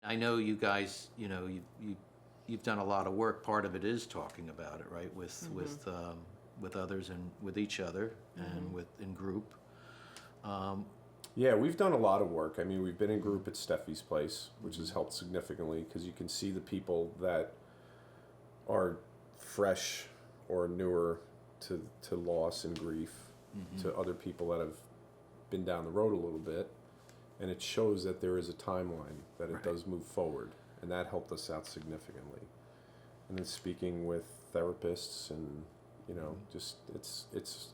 I know you guys, you've done a lot of work. Part of it is talking about it, right, with others and with each other and in group. Yeah, we've done a lot of work. I mean, we've been in group at Steffi's place, which has helped significantly because you can see the people that are fresh or newer to loss and grief, to other people that have been down the road a little bit. And it shows that there is a timeline, that it does move forward. And that helped us out significantly. And then speaking with therapists and, just it's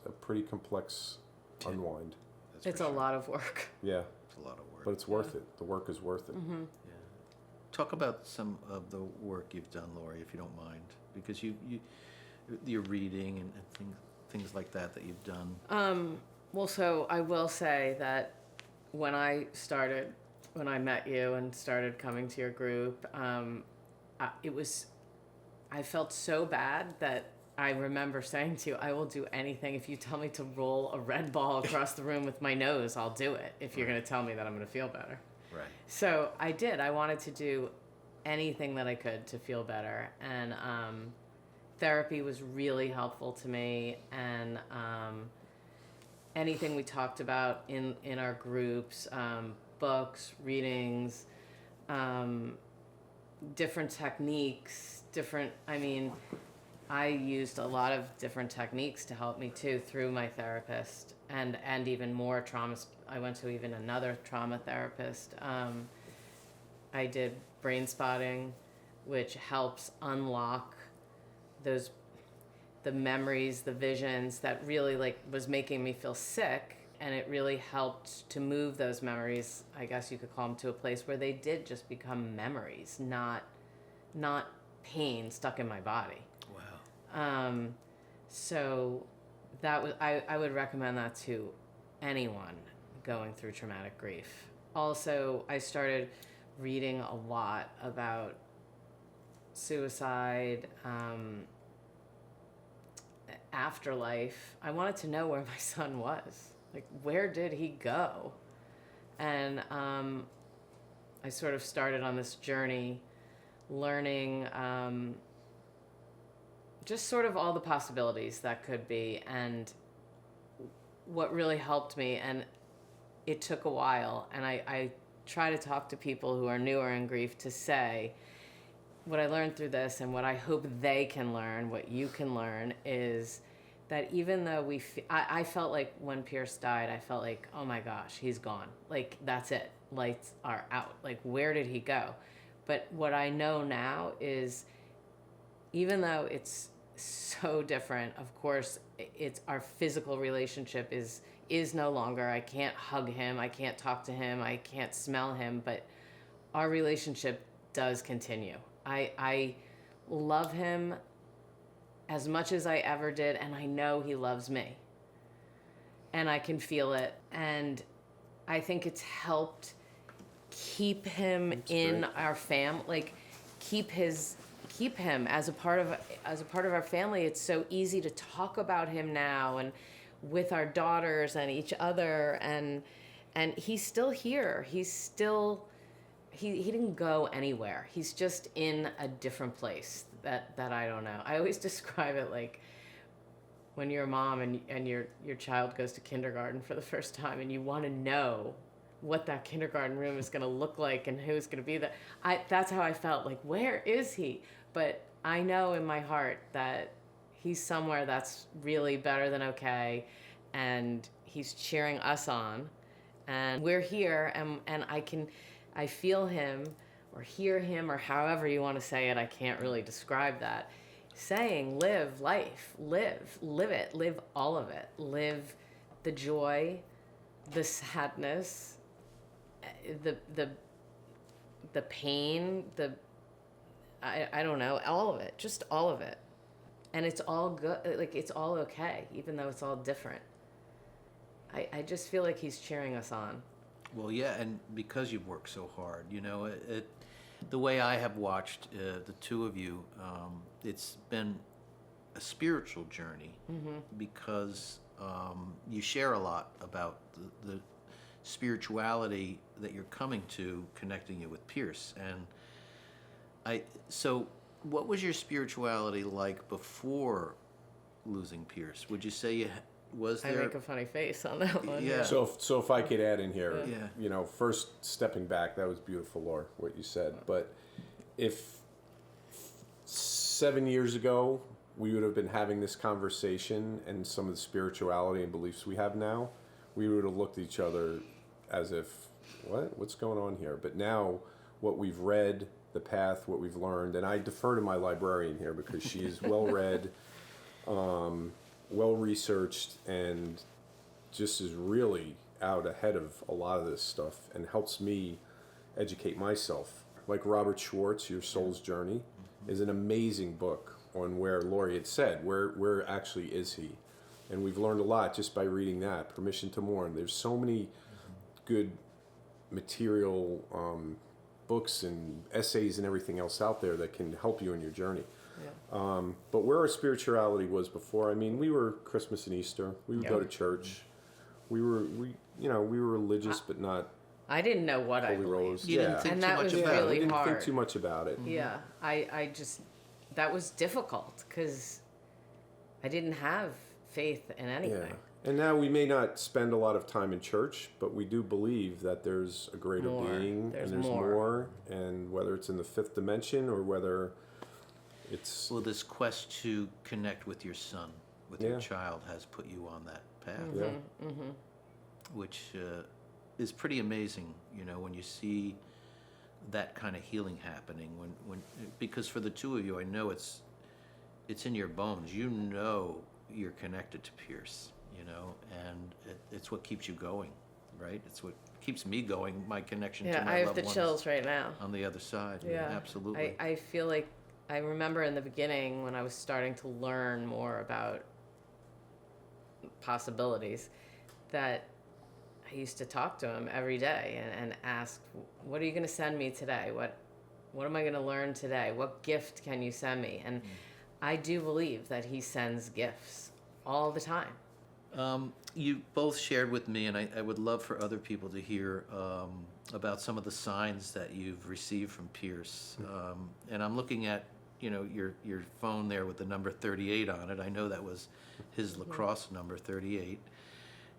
a pretty complex unwind. It's a lot of work. Yeah. It's a lot of work. But it's worth it. The work is worth it. Yeah. Talk about some of the work you've done, Lori, if you don't mind, because you're reading and things like that you've done. Well, so I will say that when I met you and started coming to your group, I felt so bad that I remember saying to you, I will do anything. If you tell me to roll a red ball across the room with my nose, I'll do it if you're going to tell me that I'm going to feel better. Right. So I did. I wanted to do anything that I could to feel better. And therapy was really helpful to me. And anything we talked about in our groups, books, readings, different techniques, I used a lot of different techniques to help me too through my therapist and even more traumas. I went to even another trauma therapist. I did brain spotting, which helps unlock the memories, the visions that really was making me feel sick. And it really helped to move those memories, I guess you could call them, to a place where they did just become memories, not pain stuck in my body. Wow. So that was, I would recommend that to anyone going through traumatic grief. Also, I started reading a lot about suicide, afterlife. I wanted to know where my son was. Where did he go? And I sort of started on this journey learning just sort of all the possibilities that could be. And what really helped me, and it took a while, and I try to talk to people who are newer in grief to say, what I learned through this and what I hope they can learn, what you can learn, is that even though I felt like when Pierce died, I felt like, oh my gosh, he's gone. That's it. Lights are out. Where did he go? But what I know now is, even though it's so different, of course, it's our physical relationship is no longer. I can't hug him. I can't talk to him. I can't smell him. But our relationship does continue. I love him as much as I ever did, and I know he loves me. And I can feel it. And I think it's helped keep him in our family, keep him as a part of our family. It's so easy to talk about him now, and with our daughters and each other, and he's still here. He's still he didn't go anywhere. He's just in a different place that I don't know. I always describe it like when you're a mom and your child goes to kindergarten for the first time, and you want to know what that kindergarten room is going to look like and who's going to be there. That's how I felt. Where is he? But I know in my heart that he's somewhere that's really better than okay, and he's cheering us on, and we're here, and I feel him or hear him, or however you want to say it. I can't really describe that. Saying, live life, live it, live all of it, live the joy, the sadness, the pain, I don't know, all of it, just all of it. And it's all good, it's all okay, even though it's all different. I just feel like he's cheering us on. Well, yeah, and because you've worked so hard, the way I have watched the two of you, it's been a spiritual journey, because you share a lot about the spirituality that you're coming to, connecting you with Pierce. And so what was your spirituality like before losing Pierce? Would you say was I there? make a funny face on that one. Yeah. So if I could add in here, Yeah. First stepping back, that was beautiful, Laura, what you said. But if 7 years ago we would have been having this conversation and some of the spirituality and beliefs we have now, we would have looked at each other as if, what's going on here? But now what we've read, the path, what we've learned, and I defer to my librarian here because she is well read, well researched, and just is really out ahead of a lot of this stuff and helps me educate myself. Like Robert Schwartz, Your Soul's Journey, is an amazing book on where Laurie had said, where actually is he? And we've learned a lot just by reading that. Permission to Mourn. There's so many good material, books and essays and everything else out there that can help you in your journey. Yeah. But where our spirituality was before, I mean, we were Christmas and Easter. We would go to church. We were religious, but not I didn't know what I holy believed. rollers. You didn't think And too that much was about we really didn't hard. think too much about it. Yeah, I just, that was difficult because I didn't have faith in anything. Yeah. And now we may not spend a lot of time in church, but we do believe that there's a greater More. being There's and there's more. more. And whether it's in the fifth dimension or whether it's Well, this quest to connect with your son, with Yeah. your child, has put you on that path, yeah. which is pretty amazing. When you see that kind of healing happening. Because for the two of you, I know it's in your bones. You're connected to Pierce. And it's what keeps you going, right? It's what keeps me going. My connection to Yeah, my I have loved the ones chills right now. on the other side. Yeah, Absolutely. I feel like I remember in the beginning when I was starting to learn more about possibilities that I used to talk to him every day and ask, what are you going to send me today? What am I going to learn today? What gift can you send me? And I do believe that he sends gifts all the time. You both shared with me, and I would love for other people to hear about some of the signs that you've received from Pierce. And I'm looking at, your phone there with the number 38 on it. I know that was his lacrosse number, 38.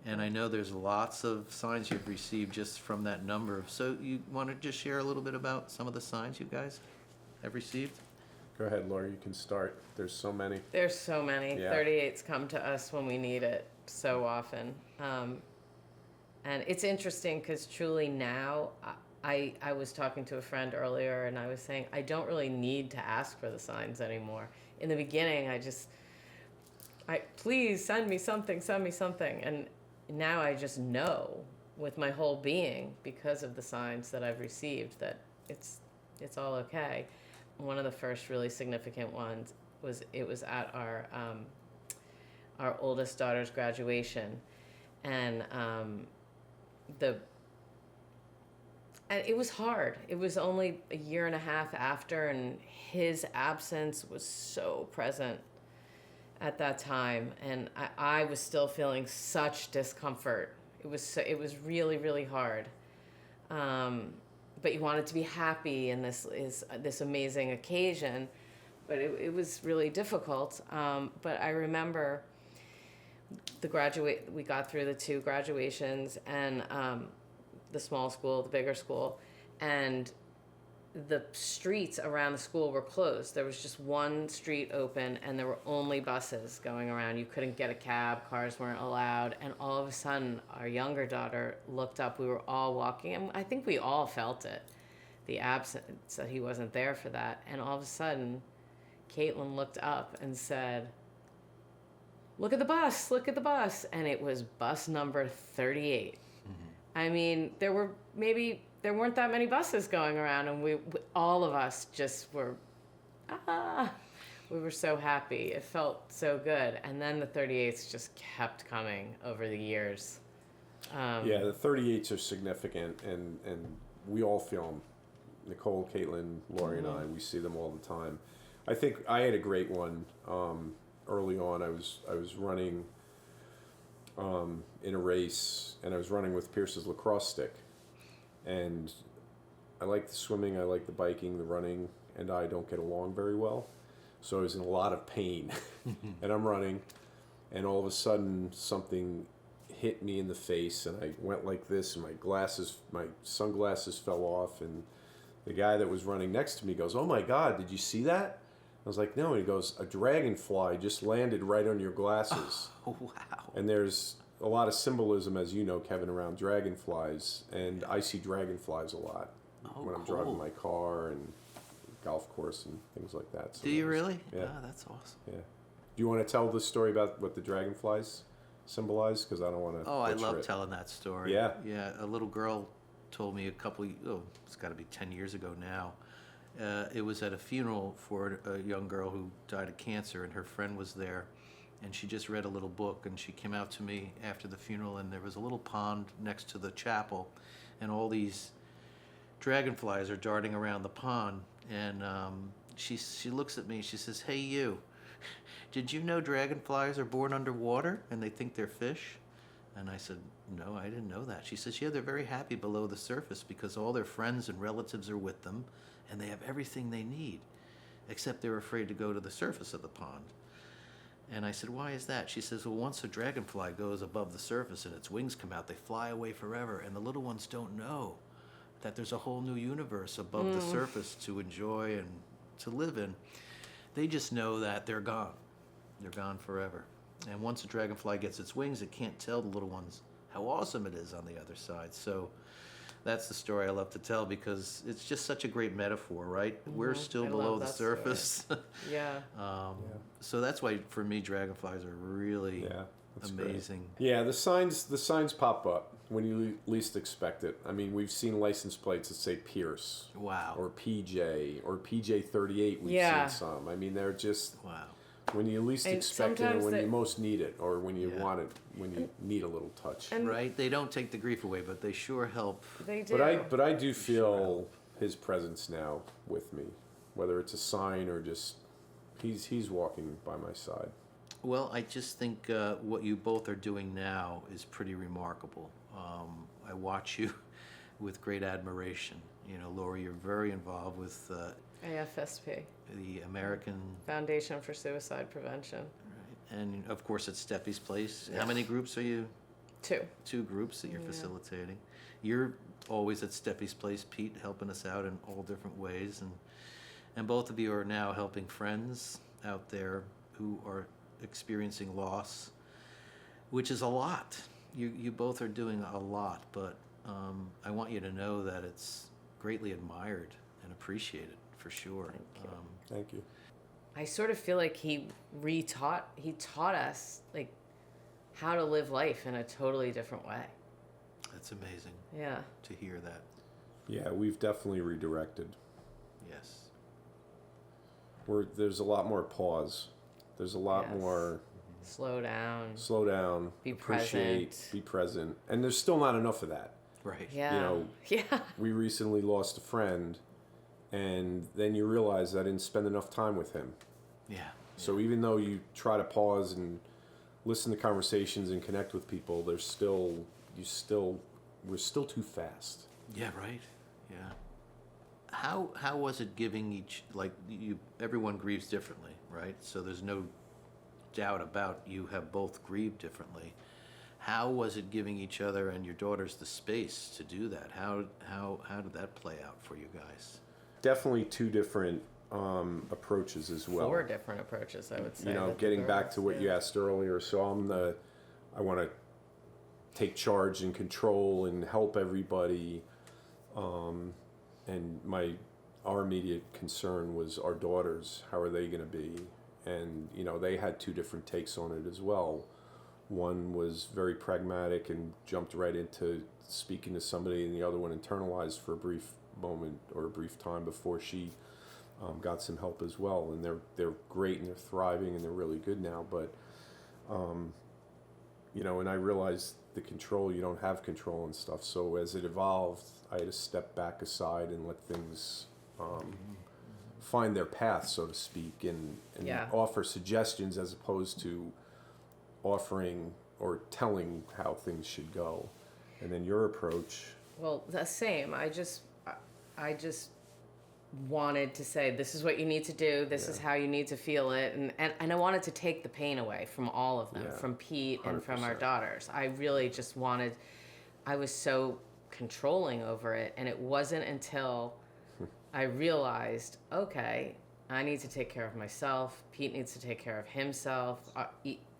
And I know there's lots of signs you've received just from that number. So you want to just share a little bit about some of the signs you guys have received? Go ahead, Laura, you can start. There's so many. There's so many. Yeah. 38s come to us when we need it so often. And it's interesting because truly now, I was talking to a friend earlier and I was saying, I don't really need to ask for the signs anymore. In the beginning, please send me something. And now I just know with my whole being, because of the signs that I've received, that it's all okay. One of the first really significant ones was at our oldest daughter's graduation, and it was hard. It was only a year and a half after, and his absence was so present at that time, and I was still feeling such discomfort. It was really, really hard. But you wanted to be happy, and this is this amazing occasion, but it was really difficult. But I remember we got through the two graduations, and the small school, the bigger school, and the streets around the school were closed. There was just one street open, and there were only buses going around. You couldn't get a cab, cars weren't allowed, and all of a sudden, our younger daughter looked up. We were all walking, and I think we all felt it, the absence, that he wasn't there for that. And all of a sudden, Caitlin looked up and said, look at the bus, and it was bus number 38. I mean, there weren't that many buses going around, and we all of us just were, we were so happy. It felt so good. And then the 38s just kept coming over the years. Yeah, the 38s are significant, and we all feel them. Nicole, Caitlin, Lori, and I, we see them all the time. I think I had a great one early on. I was running in a race, and I was running with Pierce's lacrosse stick. And I like the swimming, I like the biking, the running, and I don't get along very well. So I was in a lot of pain. And I'm running, and all of a sudden something hit me in the face, and I went like this, and my sunglasses fell off, and the guy that was running next to me goes, "Oh my God, did you see that?" I was like, "No." And he goes, "A dragonfly just landed right on your glasses." Oh, wow. And there's a lot of symbolism, as you know, Kevin, around dragonflies, and I see dragonflies a lot when I'm driving my car and golf course and things like that. So Do you really? Yeah. Oh, that's awesome. Yeah. Do you want to tell the story about what the dragonflies symbolize? Because I don't want to. Oh, I love telling that story. Yeah. Yeah, a little girl told me it's got to be 10 years ago now. It was at a funeral for a young girl who died of cancer, and her friend was there, and she just read a little book, and she came out to me after the funeral, and there was a little pond next to the chapel, and all these dragonflies are darting around the pond, and she looks at me, she says, "Hey, you, did you know dragonflies are born underwater and they think they're fish?" And I said, "No, I didn't know that." She says, "Yeah, they're very happy below the surface because all their friends and relatives are with them and they have everything they need, except they're afraid to go to the surface of the pond." And I said, "Why is that?" She says, "Well, once a dragonfly goes above the surface and its wings come out, they fly away forever, and the little ones don't know that there's a whole new universe above the surface to enjoy and to live in. They just know that they're gone. They're gone forever. And once a dragonfly gets its wings, it can't tell the little ones how awesome it is on the other side." So that's the story I love to tell because it's just such a great metaphor, right? We're still I below love the that story. surface. Yeah. So that's why, for me, dragonflies are really that's amazing. Great. Yeah, the signs pop up when you least expect it. I mean, we've seen license plates that say Pierce. Wow. Or PJ or PJ38. We've seen some. I mean, they're just when you least expect it, and when you most need it, or when you want it, when you need a little touch. Right? They don't take the grief away, but they sure help. They do. But I do feel his presence now with me, whether it's a sign or just he's walking by my side. Well, I just think what you both are doing now is pretty remarkable. I watch you with great admiration. You know, Lori, you're very involved with AFSP, the American Foundation for Suicide Prevention. Right. And of course, at Steffi's Place. How many groups are you? 2. 2 groups that you're facilitating. You're always at Steffi's Place, Pete, helping us out in all different ways, and both of you are now helping friends out there who are experiencing loss, which is a lot. You both are doing a lot, but I want you to know that it's greatly admired and appreciated for sure. Thank you. I sort of feel like he taught us like how to live life in a totally different way. That's amazing. Yeah. To hear that. Yeah, we've definitely redirected. Yes. There's a lot more pause. There's a lot more slow down, be appreciate, present. be present. And there's still not enough of that. Right. Yeah. You know, we recently lost a friend, and then you realize I didn't spend enough time with him. Yeah. So even though you try to pause and listen to conversations and connect with people, we're still too fast. Yeah, right. Yeah. How was it giving everyone grieves differently, right? So there's no doubt about you have both grieved differently. How was it giving each other and your daughters the space to do that? How did that play out for you guys? Definitely 2 different approaches as well. 4 different approaches, I would say. You know, getting back to what you asked earlier. So I want to take charge and control and help everybody. And our immediate concern was our daughters. How are they going to be? And, you know, they had 2 different takes on it as well. One was very pragmatic and jumped right into speaking to somebody, and the other one internalized for a brief moment or a brief time before she got some help as well. And they're great and they're thriving and they're really good now. But, you know, and I realized the control, you don't have control and stuff. So as it evolved, I had to step back aside and let things find their path, so to speak, and offer suggestions as opposed to offering or telling how things should go. And then your approach. Well, the same. I just wanted to say, this is what you need to do. This is how you need to feel it. And I wanted to take the pain away from all of them, from Pete and from our 100%. daughters. I really just wanted, I was so controlling over it. And it wasn't until I realized, okay, I need to take care of myself. Pete needs to take care of himself,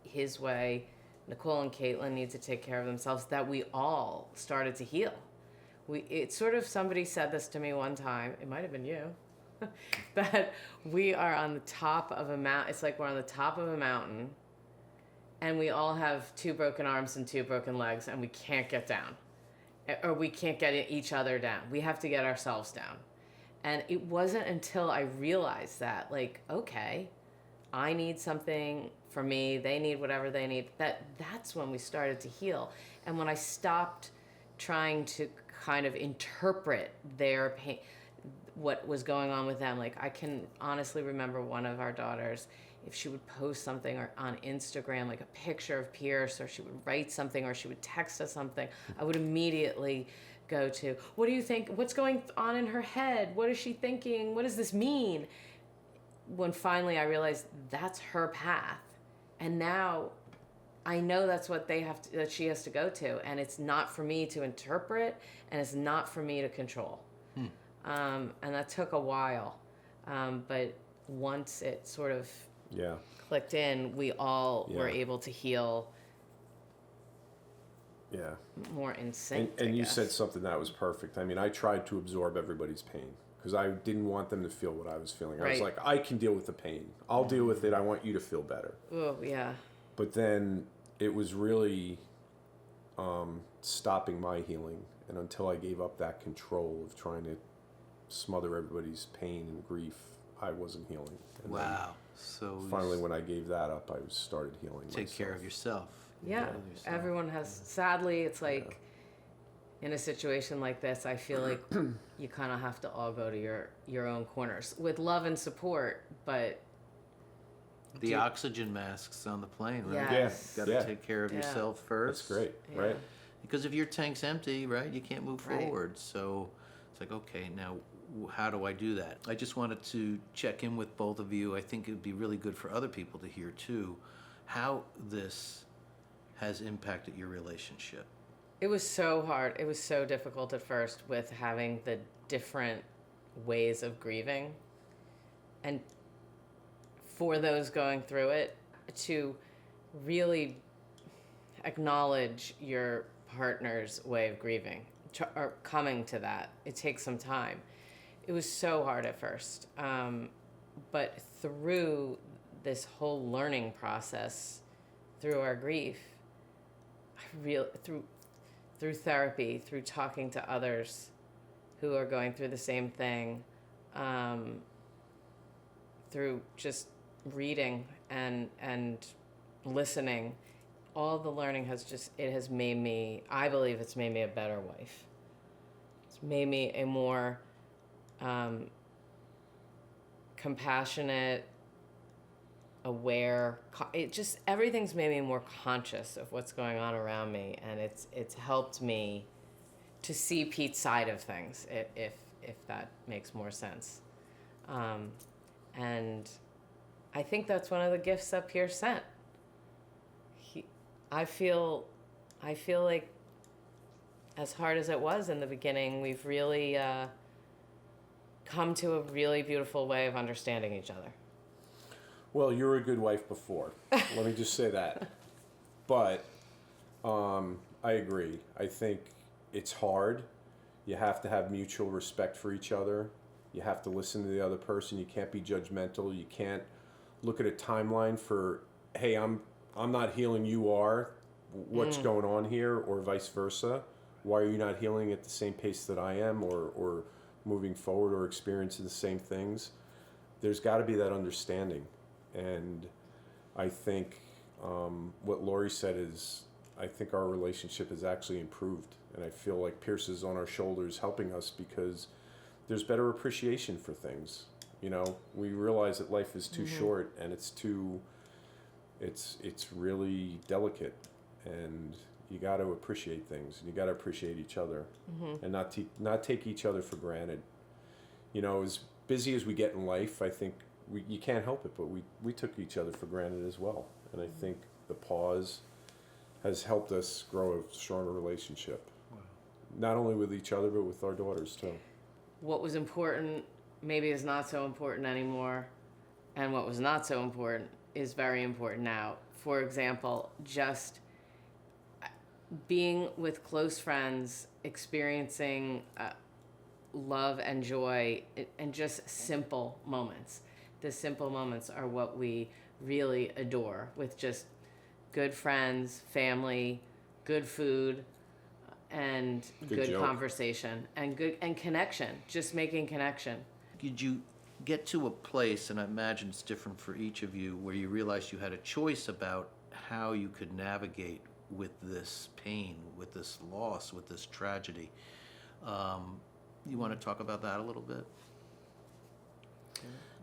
his way. Nicole and Caitlin need to take care of themselves, that we all started to heal. It's sort of, somebody said this to me one time, it might have been you, that we are on the top of a mountain. It's like we're on the top of a mountain and we all have 2 broken arms and 2 broken legs and we can't get down, or we can't get each other down. We have to get ourselves down. And it wasn't until I realized that, like, okay, I need something for me, they need whatever they need, that's when we started to heal. And when I stopped trying to kind of interpret their pain, what was going on with them. Like, I can honestly remember one of our daughters, if she would post something or on Instagram, like a picture of Pierce, or she would write something, or she would text us something, I would immediately go to, what do you think? What's going on in her head? What is she thinking? What does this mean? When finally I realized that's her path. And now I know that's what that she has to go to, and it's not for me to interpret, and it's not for me to control. And that took a while, but once it sort of clicked in, we all were able to heal. More in sync. And you said something that was perfect. I mean, I tried to absorb everybody's pain because I didn't want them to feel what I was feeling. I was like, I can deal with the pain. I'll deal with it. I want you to feel better. Oh, yeah. But then it was really stopping my healing. And until I gave up that control of trying to smother everybody's pain and grief, I wasn't healing. And wow. So finally, when I gave that up, I started healing take myself. care of yourself. Yeah. Everyone has, sadly, it's like, in a situation like this, I feel like you kind of have to all go to your own corners with love and support, but the oxygen masks on the plane, right? Yes. Got to take care of yourself first. That's great, right? Because if your tank's empty, right, you can't move forward. So it's like, okay, now how do I do that? I just wanted to check in with both of you. I think it would be really good for other people to hear too, how this has impacted your relationship. It was so hard. It was so difficult at first with having the different ways of grieving. And for those going through it, to really acknowledge your partner's way of grieving, or coming to that. It takes some time. It was so hard at first. But through this whole learning process, through our grief, through therapy, through talking to others who are going through the same thing, through just reading and listening, all the learning has made me, I believe it's made me a better wife. It's made me a more compassionate, aware, everything's made me more conscious of what's going on around me, and it's helped me to see Pete's side of things, if that makes more sense. And I think that's one of the gifts that Pierce sent. I feel like, as hard as it was in the beginning, we've really come to a really beautiful way of understanding each other. Well, you were a good wife before. Let me just say that. But I agree. I think it's hard. You have to have mutual respect for each other. You have to listen to the other person. You can't be judgmental. You can't look at a timeline for, hey, I'm not healing, you are. What's going on here? Or vice versa. Why are you not healing at the same pace that I am, or moving forward, or experiencing the same things? There's got to be that understanding. And I think what Lori said is, I think our relationship has actually improved. And I feel like Pierce is on our shoulders helping us because there's better appreciation for things. You know, we realize that life is too short, and it's really delicate. and you got to appreciate things, and you got to appreciate each other, and not take each other for granted. You know, as busy as we get in life, I think you can't help it, but we took each other for granted as well. And I think the pause has helped us grow a stronger relationship, not only with each other, but with our daughters too. What was important maybe is not so important anymore, and what was not so important is very important now. For example, just being with close friends, experiencing love and joy, and just simple moments. The simple moments are what we really adore, with just good friends, family, good food, and good joke. Conversation and connection, just making connection. Did you get to a place, and I imagine it's different for each of you, where you realized you had a choice about how you could navigate with this pain, with this loss, with this tragedy? You want to talk about that a little bit?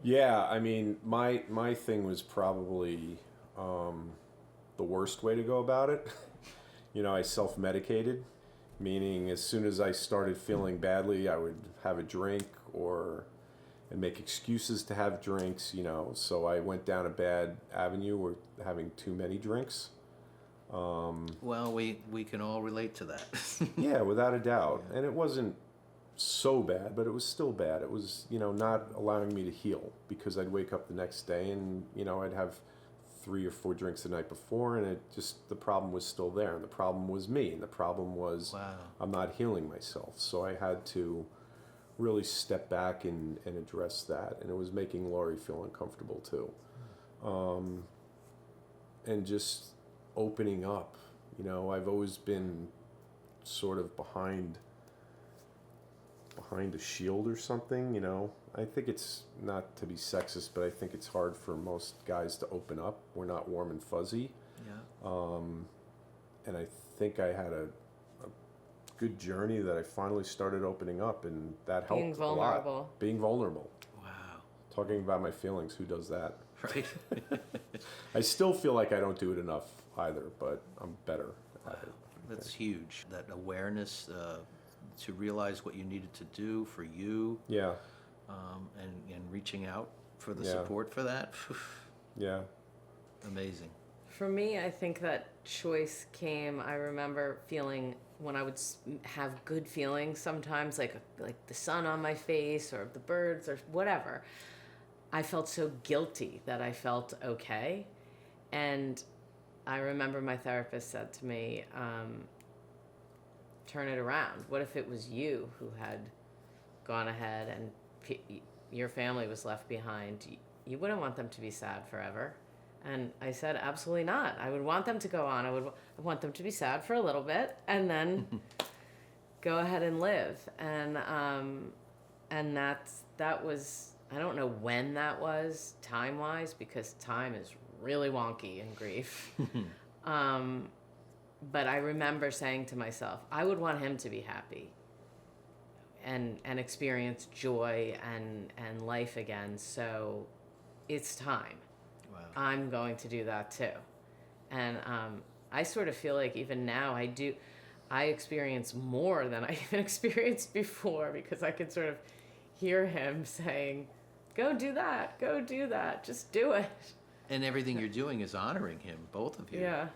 Yeah, I mean, my thing was probably the worst way to go about it. You know, I self-medicated, meaning as soon as I started feeling badly, I would have a drink and make excuses to have drinks, you know. So I went down a bad avenue with having too many drinks. Well, we can all relate to that. Yeah, without a doubt. And it wasn't so bad, but it was still bad. It was, you know, not allowing me to heal, because I'd wake up the next day and, you know, I'd have 3 or 4 drinks the night before, and the problem was still there, and the problem was me, and the problem was I'm not healing myself. So I had to really step back and address that, and it was making Laurie feel uncomfortable too. And just opening up, you know, I've always been sort of behind a shield or something, you know. I think it's not to be sexist, but I think it's hard for most guys to open up. We're not warm and fuzzy. Yeah. And I think I had a good journey that I finally started opening up, and that helped Being vulnerable. a lot. Being vulnerable. Wow. Talking about my feelings. Who does that? Right. I still feel like I don't do it enough either, but I'm better at it. That's huge. That awareness to realize what you needed to do for you. Yeah. And reaching out for the Yeah. support for that. Yeah. Amazing. For me, I think that choice came, I remember feeling when I would have good feelings sometimes, like the sun on my face or the birds or whatever. I felt so guilty that I felt okay. And I remember my therapist said to me, turn it around. What if it was you who had gone ahead and your family was left behind? You wouldn't want them to be sad forever. And I said, absolutely not. I would want them to go on. I want them to be sad for a little bit and then go ahead and live. And that was, I don't know when that was time-wise, because time is really wonky in grief. But I remember saying to myself, I would want him to be happy and experience joy and life again. So it's time. Wow. I'm going to do that too. And I sort of feel like even now I experience more than I even experienced before, because I can sort of hear him saying, go do that, just do it. And everything you're doing is honoring him, both of you. Yeah.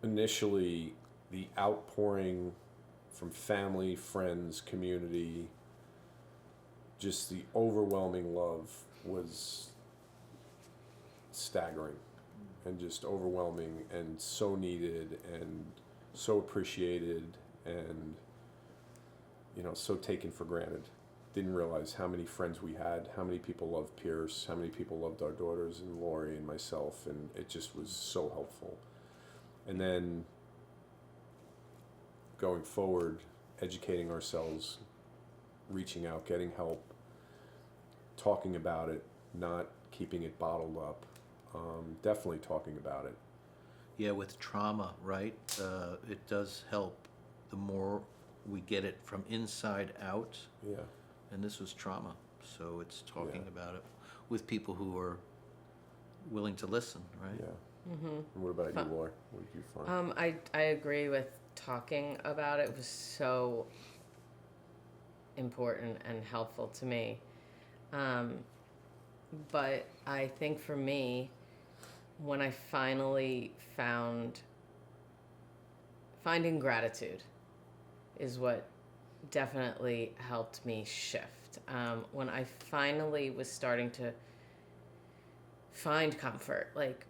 Initially, the outpouring from family, friends, community, just the overwhelming love was staggering and just overwhelming and so needed and so appreciated and, you know, so taken for granted. Didn't realize how many friends we had, how many people loved Pierce, how many people loved our daughters and Laurie and myself, and it just was so helpful. And then going forward, educating ourselves, reaching out, getting help, talking about it, not keeping it bottled up, definitely talking about it. Yeah, with trauma, right? It does help the more we get it from inside out. Yeah. And this was trauma, so it's talking Yeah. about it with people who are willing to listen, right? Yeah. And what about you, Laura? What did you find? I agree with talking about it. It was so important and helpful to me. But I think for me, when I finally finding gratitude is what definitely helped me shift. When I finally was starting to find comfort, like,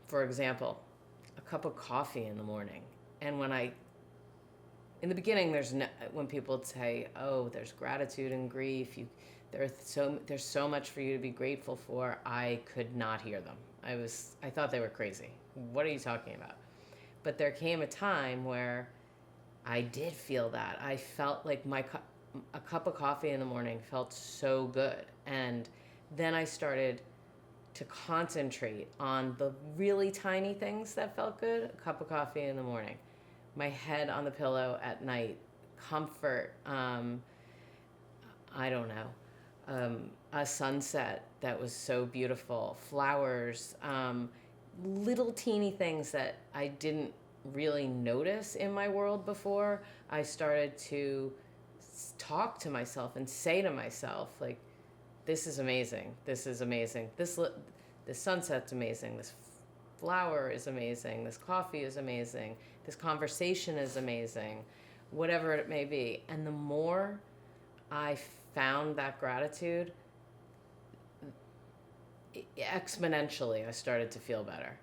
for example, a cup of coffee in the morning. And in the beginning, when people would say, oh, there's gratitude and grief, there's so much for you to be grateful for, I could not hear them. I thought they were crazy. What are you talking about? But there came a time where I did feel that. I felt like a cup of coffee in the morning felt so good. And then I started to concentrate on the really tiny things that felt good. A cup of coffee in the morning, my head on the pillow at night, comfort, I don't know, a sunset that was so beautiful, flowers, little teeny things that I didn't really notice in my world before. I started to talk to myself and say to myself, like, this is amazing. This is amazing. This sunset's amazing. This flower is amazing. This coffee is amazing. This conversation is amazing. Whatever it may be. And the more I found that gratitude, exponentially, I started to feel better.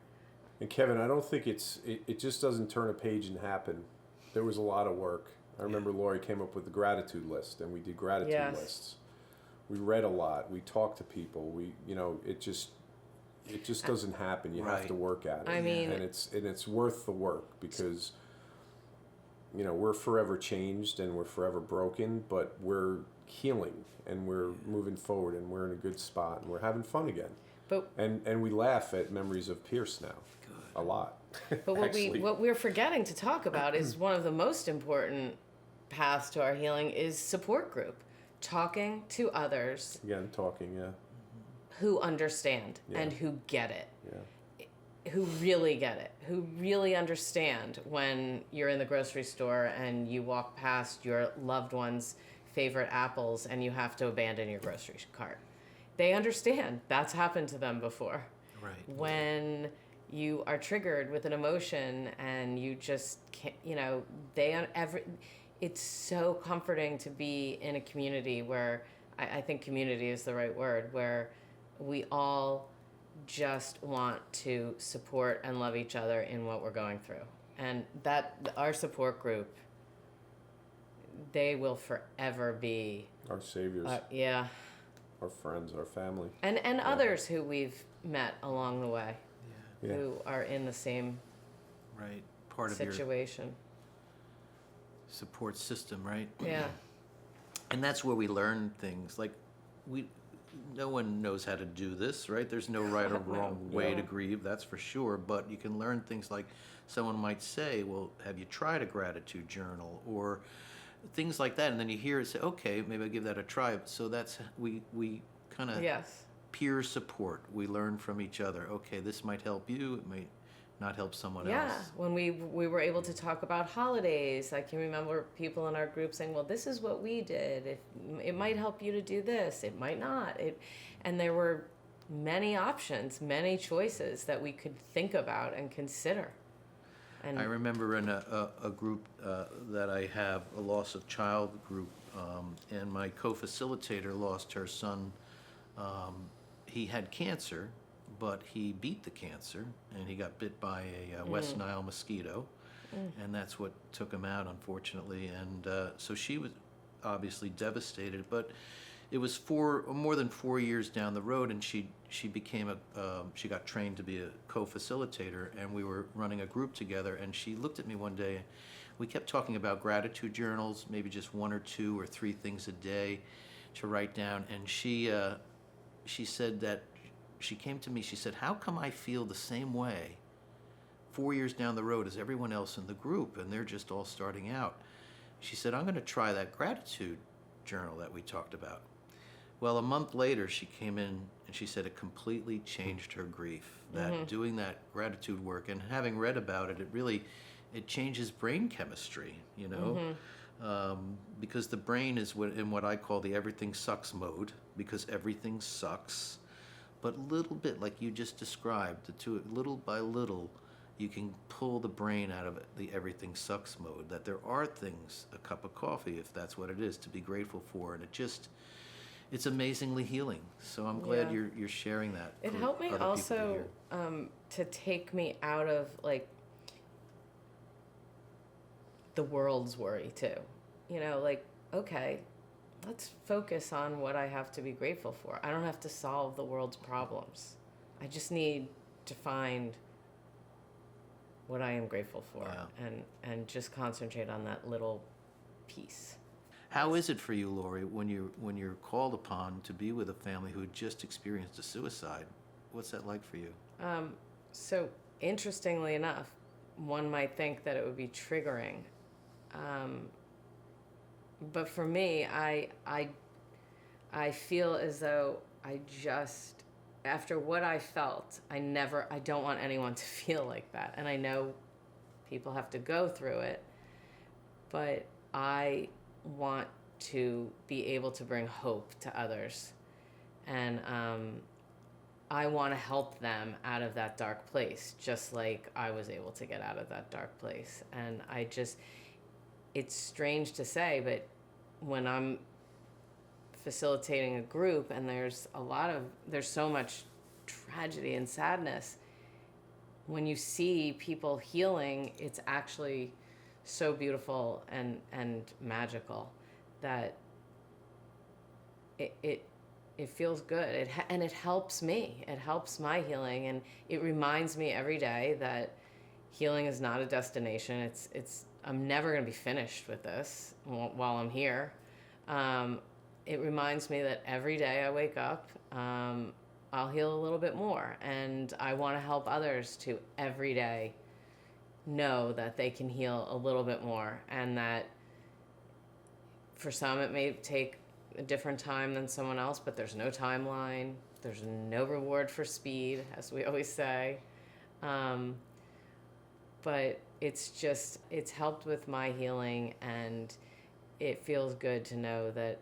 And Kevin, I don't think it just doesn't turn a page and happen. There was a lot of work. I remember Lori came up with the gratitude list, and we did gratitude lists. We read a lot. We talked to people. It just doesn't happen. You have to work at it. I mean, and it's worth the work because we're forever changed and we're forever broken, but we're healing and we're moving forward and we're in a good spot and we're having fun again. But and we laugh at memories of Pierce now. A lot. But what we're forgetting to talk about is one of the most important paths to our healing is support group. Talking to others. Again, talking, yeah. Who understand and who get it. Yeah. Who really get it. Who really understand when you're in the grocery store and you walk past your loved one's favorite apples and you have to abandon your grocery cart. They understand. That's happened to them before. Right. When you are triggered with an emotion and you just can't, it's so comforting to be in a community where, I think community is the right word, where we all just want to support and love each other in what we're going through. And that, our support group, they will forever be our saviors. Our friends, our family. And others who we've met along the way. Who are in the same part of your situation. Support system, right? Yeah. And that's where we learn things. Like, no one knows how to do this, right? There's no right or wrong way to grieve, that's for sure. But you can learn things like someone might say, well, have you tried a gratitude journal? Or things like that. And then you hear it say, okay, maybe I'll give that a try. So that's, we kind of... peer support. We learn from each other. Okay, this might help you. It might not help someone else. Yeah, when we were able to talk about holidays, I can remember people in our group saying, well, this is what we did. It might help you to do this. It might not. And there were many options, many choices that we could think about and consider. And I remember in a group that I have, a loss of child group, and my co-facilitator lost her son. He had cancer, but he beat the cancer, and he got bit by a West Nile mosquito, and that's what took him out, unfortunately. And so she was obviously devastated, but it was more than 4 years down the road, and she became she got trained to be a co-facilitator, and we were running a group together, and she looked at me one day. We kept talking about gratitude journals, maybe just 1 or 2 or 3 things a day to write down, and she said that, she came to me, she said, how come I feel the same way 4 years down the road as everyone else in the group, and they're just all starting out? She said, I'm going to try that gratitude journal that we talked about. Well, a month later, she came in and she said it completely changed her grief. That doing that gratitude work and having read about it, it changes brain chemistry, you know, because the brain is in what I call the everything sucks mode, because everything sucks. But little bit, like you just described, little by little, you can pull the brain out of the everything sucks mode, that there are things, a cup of coffee, if that's what it is, to be grateful for. And it's amazingly healing. So I'm glad you're sharing that. It for helped me other people to also hear. to take me out of like the world's worry too. You know, like, okay, let's focus on what I have to be grateful for. I don't have to solve the world's problems. I just need to find what I am grateful for, and just concentrate on that little piece. How is it for you, Lori, when you're called upon to be with a family who just experienced a suicide? What's that like for you? So interestingly enough, one might think that it would be triggering, but for me, I feel as though I just, after what I felt, I don't want anyone to feel like that. And I know people have to go through it, but I want to be able to bring hope to others. And I want to help them out of that dark place, just like I was able to get out of that dark place. And it's strange to say, but when I'm facilitating a group and there's so much tragedy and sadness, when you see people healing, it's actually so beautiful and magical that it feels good. And it helps me. It helps my healing, and it reminds me every day that healing is not a destination. I'm never going to be finished with this while I'm here. It reminds me that every day I wake up, I'll heal a little bit more, and I want to help others to every day know that they can heal a little bit more, and that for some it may take a different time than someone else, but there's no timeline, there's no reward for speed, as we always say. But it's helped with my healing, and it feels good to know that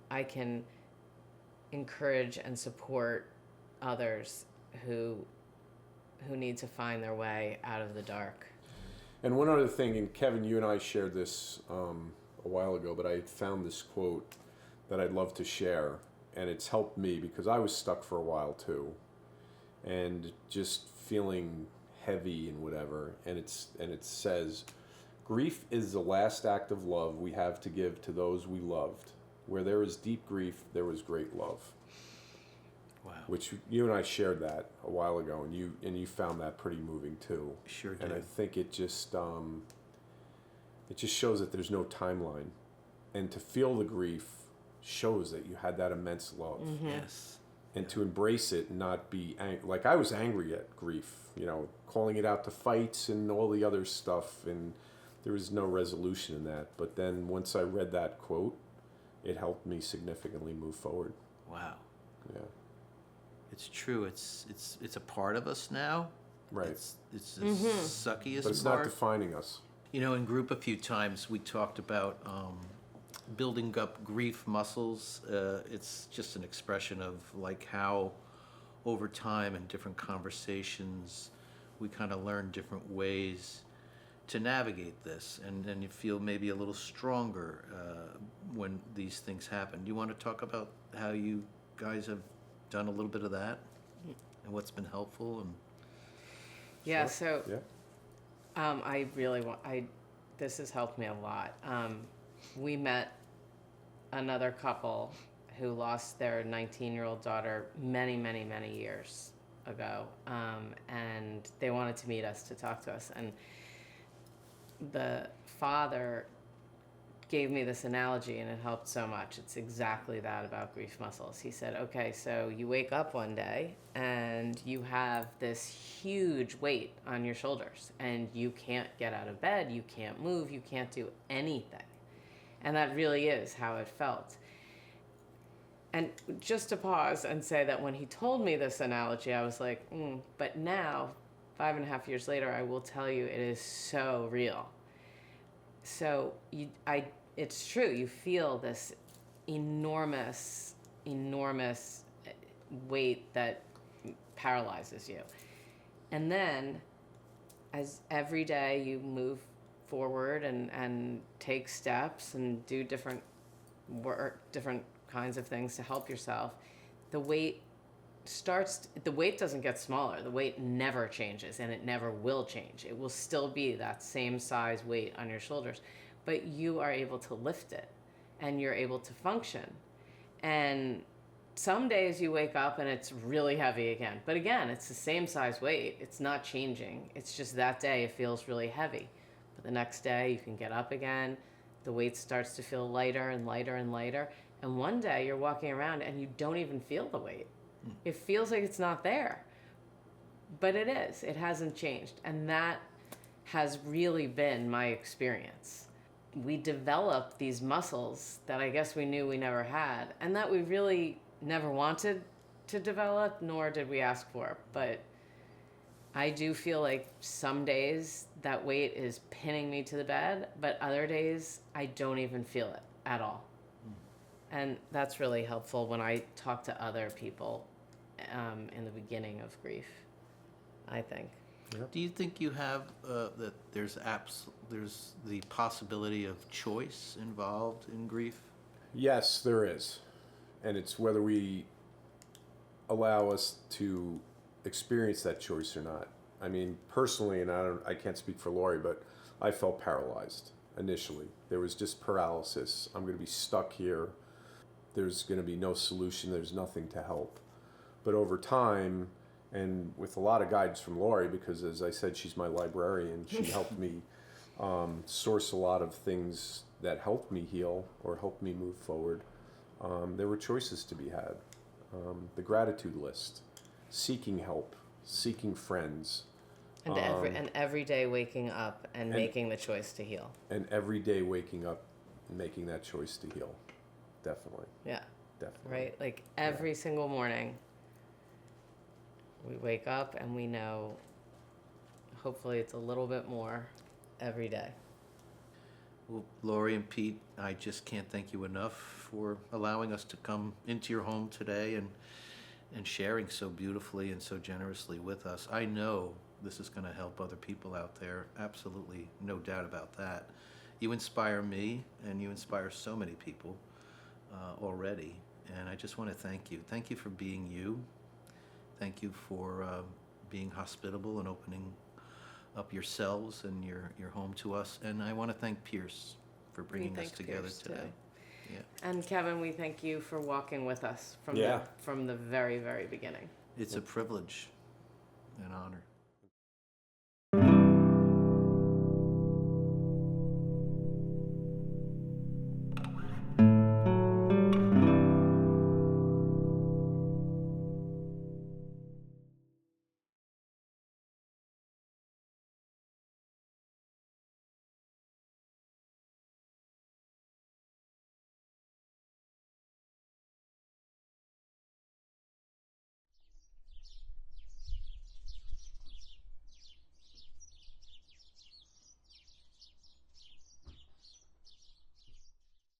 I can encourage and support others who need to find their way out of the dark. And one other thing, and Kevin, you and I shared this a while ago, but I found this quote that I'd love to share, and it's helped me because I was stuck for a while too, and just feeling heavy and whatever. And it says, "Grief is the last act of love we have to give to those we loved. Where there is deep grief, there is great love." Wow. Which you and I shared that a while ago, and you found that pretty moving too. Sure did. And I think it just shows that there's no timeline, and to feel the grief shows that you had that immense love. Mm-hmm. Yes. And to embrace it and not be like I was angry at grief, calling it out to fights and all the other stuff, and there was no resolution in that. But then once I read that quote, it helped me significantly move forward. Wow. Yeah. It's true. It's a part of us now. Right. It's the suckiest But it's part. not defining us. In group a few times we talked about building up grief muscles. It's just an expression of like how over time and different conversations we kind of learn different ways to navigate this, and then you feel maybe a little stronger when these things happen. Do you want to talk about how you guys have done a little bit of that and what's been helpful? And Yeah, Sure. so Yeah. I really want, this has helped me a lot. We met another couple who lost their 19-year-old daughter many, many, many years ago, and they wanted to meet us to talk to us. And the father gave me this analogy, and it helped so much. It's exactly that about grief muscles. He said, okay, so you wake up one day and you have this huge weight on your shoulders, and you can't get out of bed, you can't move, you can't do anything. And that really is how it felt. And just to pause and say that when he told me this analogy, I was like, but now, 5.5 years later, I will tell you it is so real. So it's true. You feel this enormous weight that paralyzes you. And then as every day you move forward and take steps and do different work, different kinds of things to help yourself, the weight doesn't get smaller. The weight never changes, and it never will change. It will still be that same size weight on your shoulders, but you are able to lift it and you're able to function. And some days you wake up and it's really heavy again. But again, it's the same size weight. It's not changing. It's just that day it feels really heavy. But the next day you can get up again. The weight starts to feel lighter and lighter and lighter. And one day you're walking around and you don't even feel the weight. It feels like it's not there. But it is. It hasn't changed. And that has really been my experience. We develop these muscles that I guess we knew we never had, and that we really never wanted to develop, nor did we ask for. But I do feel like some days that weight is pinning me to the bed, but other days I don't even feel it at all. And that's really helpful when I talk to other people in the beginning of grief, I think. Yep. Do you think you have that there's the possibility of choice involved in grief? Yes, there is. And it's whether we allow us to experience that choice or not. I mean, personally, and I can't speak for Lori, but I felt paralyzed initially. There was just paralysis. I'm going to be stuck here. There's going to be no solution. There's nothing to help. But over time, and with a lot of guidance from Lori, because as I said, she's my librarian, she helped me source a lot of things that helped me heal or helped me move forward. There were choices to be had. The gratitude list, seeking help, seeking friends. And every day waking up and making the choice to heal. And every day waking up and making that choice to heal. Definitely. Yeah. Definitely. Right? Like every single morning, we wake up and we know, hopefully it's a little bit more every day. Well, Lori and Pete, I just can't thank you enough for allowing us to come into your home today and sharing so beautifully and so generously with us. I know this is going to help other people out there. Absolutely, no doubt about that. You inspire me, and you inspire so many people already. And I just want to thank you. Thank you for being you. Thank you for being hospitable and opening up yourselves and your home to us. And I want to thank Pierce for bringing us together Pierce today. Too. Yeah. And Kevin, we thank you for walking with us from the very, very beginning. It's a privilege and honor.